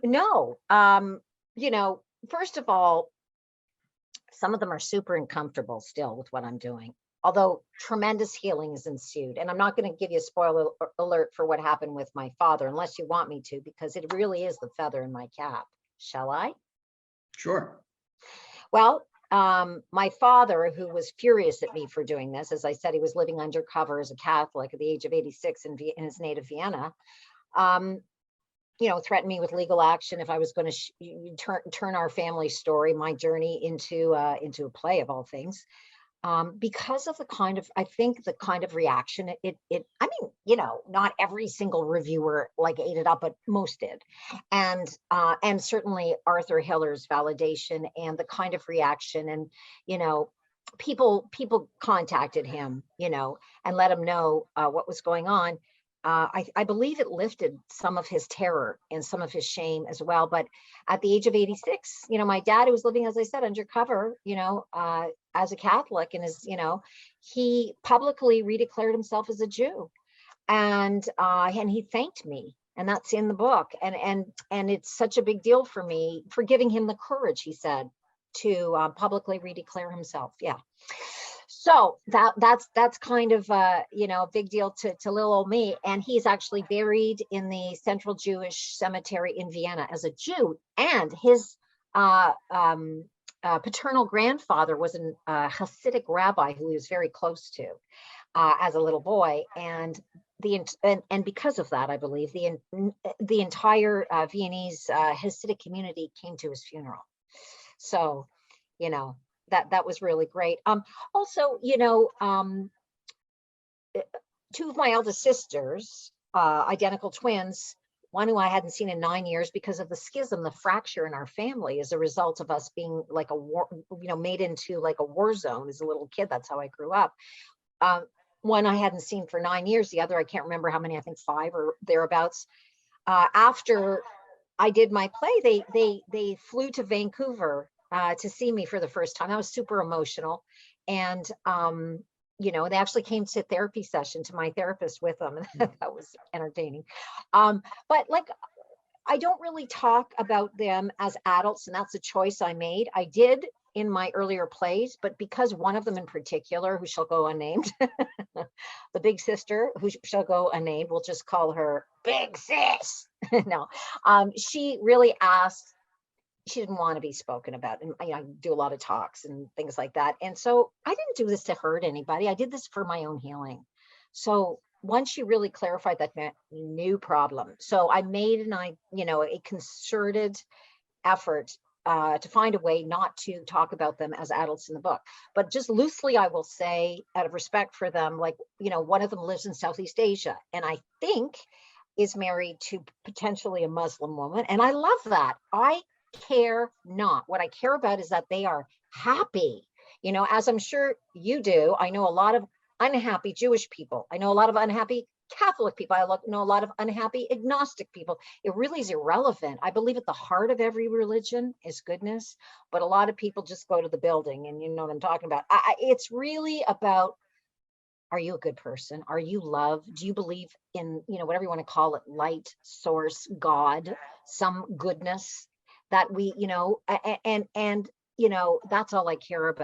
No, you know, first of all, some of them are super uncomfortable still with what I'm doing. Although tremendous healing has ensued. And I'm not going to give you a spoiler alert for what happened with my father, unless you want me to, because it really is the feather in my cap. Shall I? Sure. Well, my father, who was furious at me for doing this, as I said, he was living undercover as a Catholic at the age of 86 in his native Vienna. Um, threatened me with legal action if I was going to turn our family story, my journey, into a play of all things. Because of I think the kind of reaction I mean, not every single reviewer like ate it up, but most did. And certainly Arthur Hiller's validation and the kind of reaction, and, you know, people contacted him, and let him know what was going on. I believe it lifted some of his terror and some of his shame as well. But at the age of 86, my dad, who was living, as I said, undercover, as a Catholic, he publicly redeclared himself as a Jew, and he thanked me, and that's in the book. And it's such a big deal for me for giving him the courage, he said, to publicly redeclare himself. Yeah. So that's kind of a big deal to little old me. And he's actually buried in the Central Jewish Cemetery in Vienna as a Jew. And his paternal grandfather was a Hasidic rabbi who he was very close to as a little boy. And because of that, I believe the entire Viennese Hasidic community came to his funeral. So, that was really great. Also, two of my eldest sisters, identical twins, one who I hadn't seen in 9 years because of the schism, the fracture in our family as a result of us being like a war, made into like a war zone as a little kid. That's how I grew up. One I hadn't seen for 9 years. The other, I can't remember how many, I think 5 or thereabouts. After I did my play, they flew to Vancouver to see me for the first time. I was super emotional. And, they actually came to therapy session to my therapist with them. That was entertaining. But like, I don't really talk about them as adults, and that's a choice I made. I did in my earlier plays, but because one of them in particular, who shall go unnamed, the big sister, who shall go unnamed, we'll just call her Big Sis. No, she really asked. She didn't want to be spoken about, and I do a lot of talks and things like that. And so I didn't do this to hurt anybody. I did this for my own healing. So once she really clarified that new problem, so I made a concerted effort to find a way not to talk about them as adults in the book, but just loosely, I will say, out of respect for them, like, one of them lives in Southeast Asia, and I think is married to potentially a Muslim woman. And I love that. I care not. What I care about is that they are happy. As I'm sure you do, I know a lot of unhappy Jewish people. I know a lot of unhappy Catholic people. I know a lot of unhappy agnostic people. It really is irrelevant. I believe at the heart of every religion is goodness, but a lot of people just go to the building, and you know what I'm talking about. It's really about, are you a good person? Are you loved? Do you believe in, whatever you want to call it, light, source, God, some goodness that we, and that's all I care about.